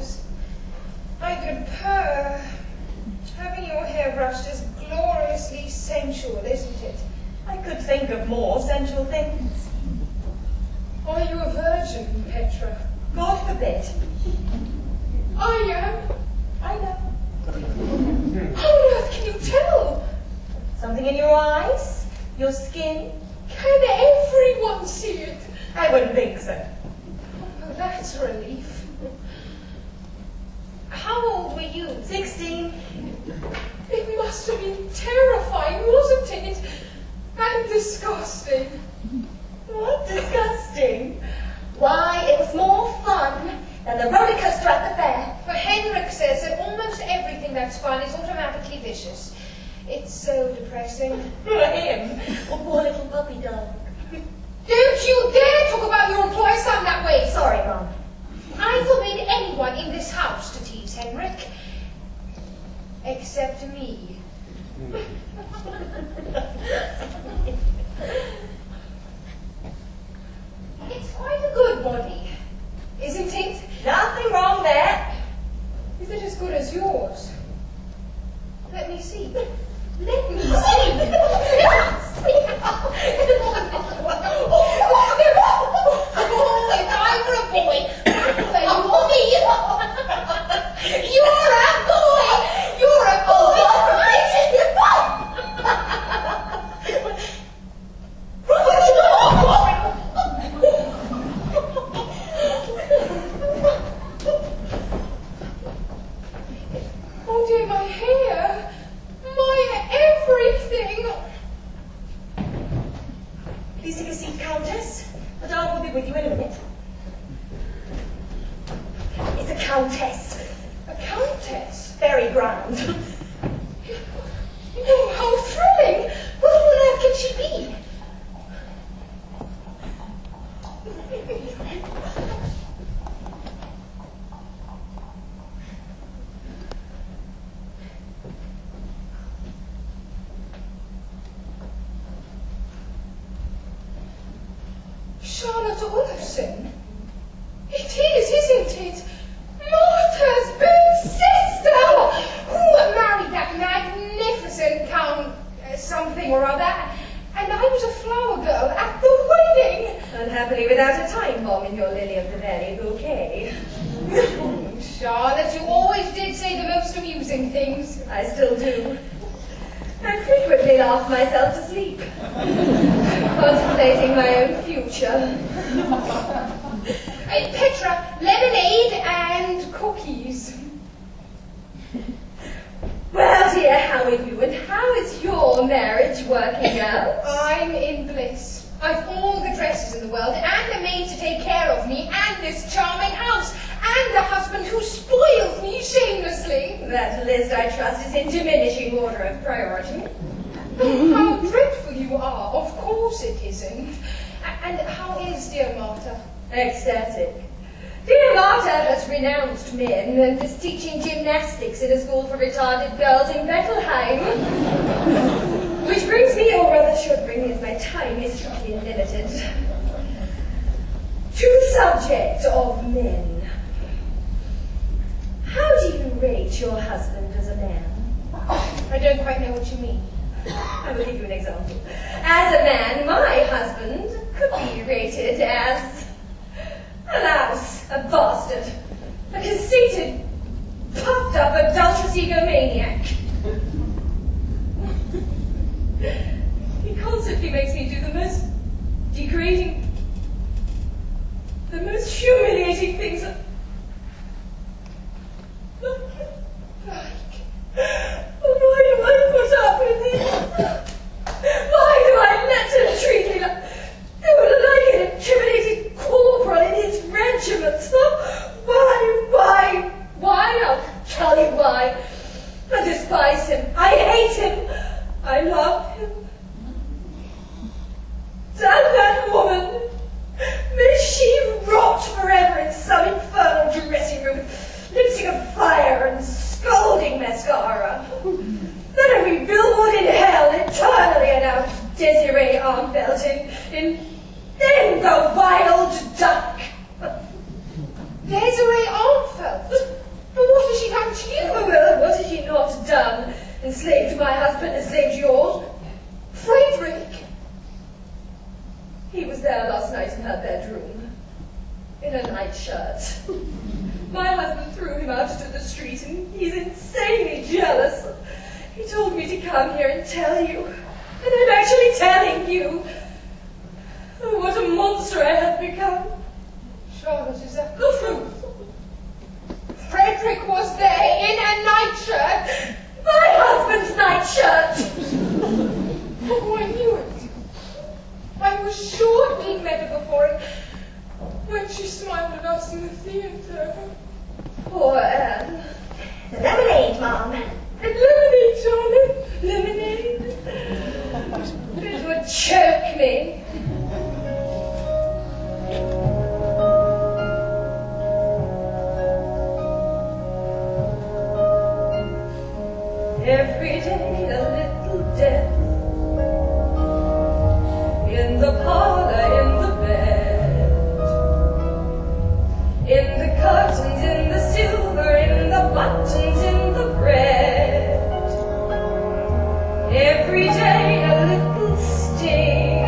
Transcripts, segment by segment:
sisters. I could purr. Having your hair brushed is gloriously sensual, isn't it? I could think of more sensual things. Are you a virgin, Petra? God forbid. I am. I know. How on earth can you tell? Something in your eyes? Your skin? Can everyone see it? I wouldn't think so. Oh, that's a relief. How old were you? 16. It must have been terrifying, wasn't it? And disgusting. What disgusting? Why, it was more fun than the roller coaster at the fair. But Henrik says that almost everything that's fun is automatically vicious. It's so depressing. For him, or poor little puppy dog. Don't you dare talk about your employer's son that way! Sorry, Mum. I forbid anyone in this house to tease Henrik. Except me. It's quite a good body, isn't it? Nothing wrong there. Is it as good as yours? Let me see. Let me see. Oh, if I were a boy, that's a boy. You're a boy. You're a boy. Oh dear, my hair. My everything. Please take a seat, Countess. The dog will be with you in a minute. It's a countess. A countess? Very grand. Oh, how thrilling! What on earth can she be? Charlotte Olofsson? It is, isn't it? Martha's big sister! Who married that magnificent Count something or other, and I was a flower girl at the wedding. Unhappily without a time bomb in your lily of the valley bouquet. Charlotte, you always did say the most amusing things. I still do. I frequently laugh myself to sleep, contemplating my own future. Petra, lemonade and cookies. Well, dear, how are you, and how is your marriage working out? I'm in bliss. I've all the dresses in the world, and a maid to take care of me, and this charming house, and a husband who spoils me shamelessly. That list, I trust, is in diminishing order of priority. Oh, how dreadful you are. Of course it isn't. And how is dear Martha? Ecstatic. Dear Martha has renounced men and is teaching gymnastics in a school for retarded girls in Bettelheim. Which brings me, or rather should bring me, as my time is strictly limited, to the subject of men. How do you rate your husband as a man? I don't quite know what you mean. I will give you an example. As a man, my husband could be rated as a louse, a bastard, a conceited, puffed up, adulterous egomaniac. He constantly makes me do the most degrading, the most humiliating things. Why do I put up with it? Why do I let him treat me like an intimidated corporal in his regiment? Why? I'll tell you why. A the street, and he's insanely jealous. He told me to come here and tell you, and I'm actually telling you. Oh, what a monster I have become. Charlotte, is that the truth? Frederick was there in a nightshirt. My husband's nightshirt. Oh, I knew it. I was sure we'd met her before, and when she smiled at us in the theatre. Poor Anne. Lemonade, Mom. Lemonade, Charlotte. Lemonade. It would choke me. Every day a little death. In the parlor, in the bed. In the curtains, in the silver, in the buttons, in the bread. Every day a little sting.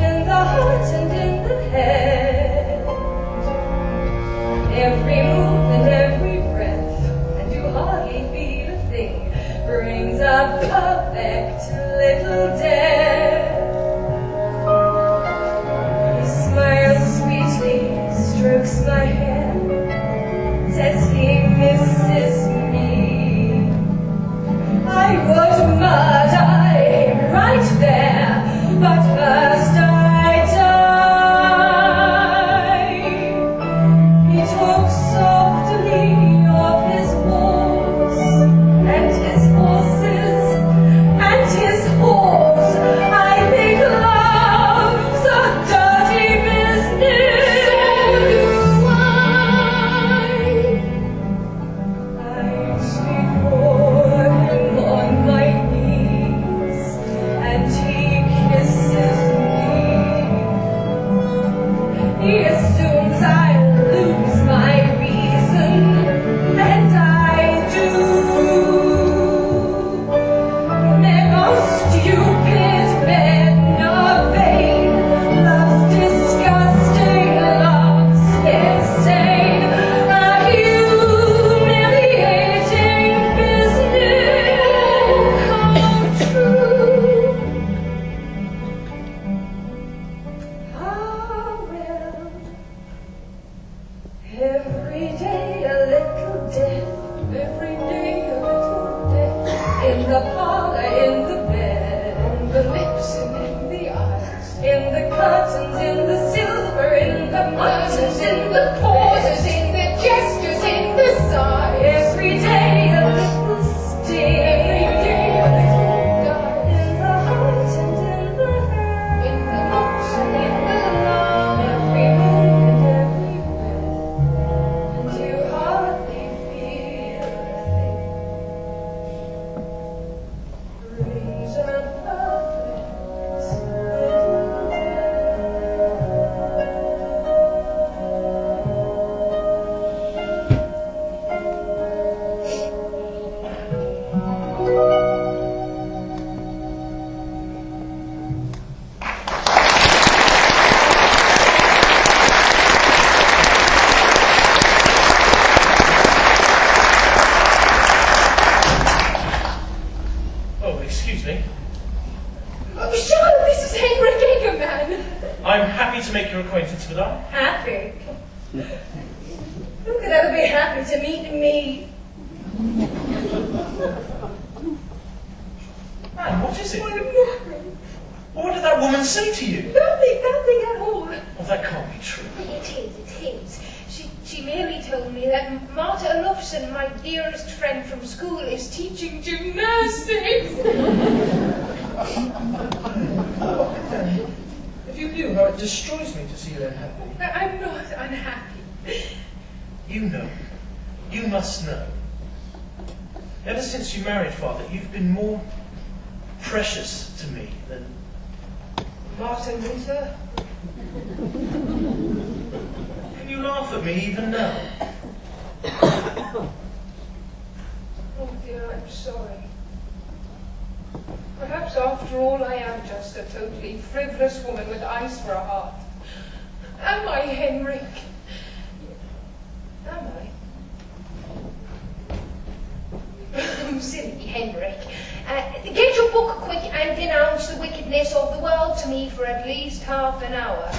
In the heart and in the head. Every move and every breath, and you hardly feel a thing, brings a perfect little death. He smiles sweetly, strokes my hair, says he misses me. I would murder him right there, but first I die. He talks softly of his wars, and his horses, and his whores. I think love's a dirty business. So do I before him on my knees, and he kisses me. He assumes I lose my reason, and I do. Men are stupid, men are vain. Love's disgusting, love's insane. A humiliating business. How true. How well. Every day a little death. Every day a little death. In the parlor, in the bed. In the lips and in the eyes. In the curtains, in the silver, in the buttons, in the pauses, in the gestures, in the sighs. every day a little sting. Every day a little dive. In the heart and in the head. In the looks and in the love. Every move and every breath, and you hardly feel a thing. Brings a perfect little Oh, excuse me. Oh, Charlotte, this is Henrik Egerman. I'm happy to make your acquaintance, madame. happy. Who could ever be happy to meet me? Anne, what is it? I'm nothing. What did that woman say to you? Nothing at all. Oh, that can't be true. It is. She merely told me that Marta Olofsson, my dearest friend from school, is teaching gymnastics. If you knew how it destroys me to see you unhappy. I'm not unhappy. You know. You must know. Ever since you married Father, you've been more precious to me than... Martin Luther. Can you laugh at me even now? Oh dear, I'm sorry. Perhaps after all I am just a totally frivolous woman with ice for a heart. Am I, Henrik? Am I? book quick and denounce the wickedness of the world to me for at least half an hour.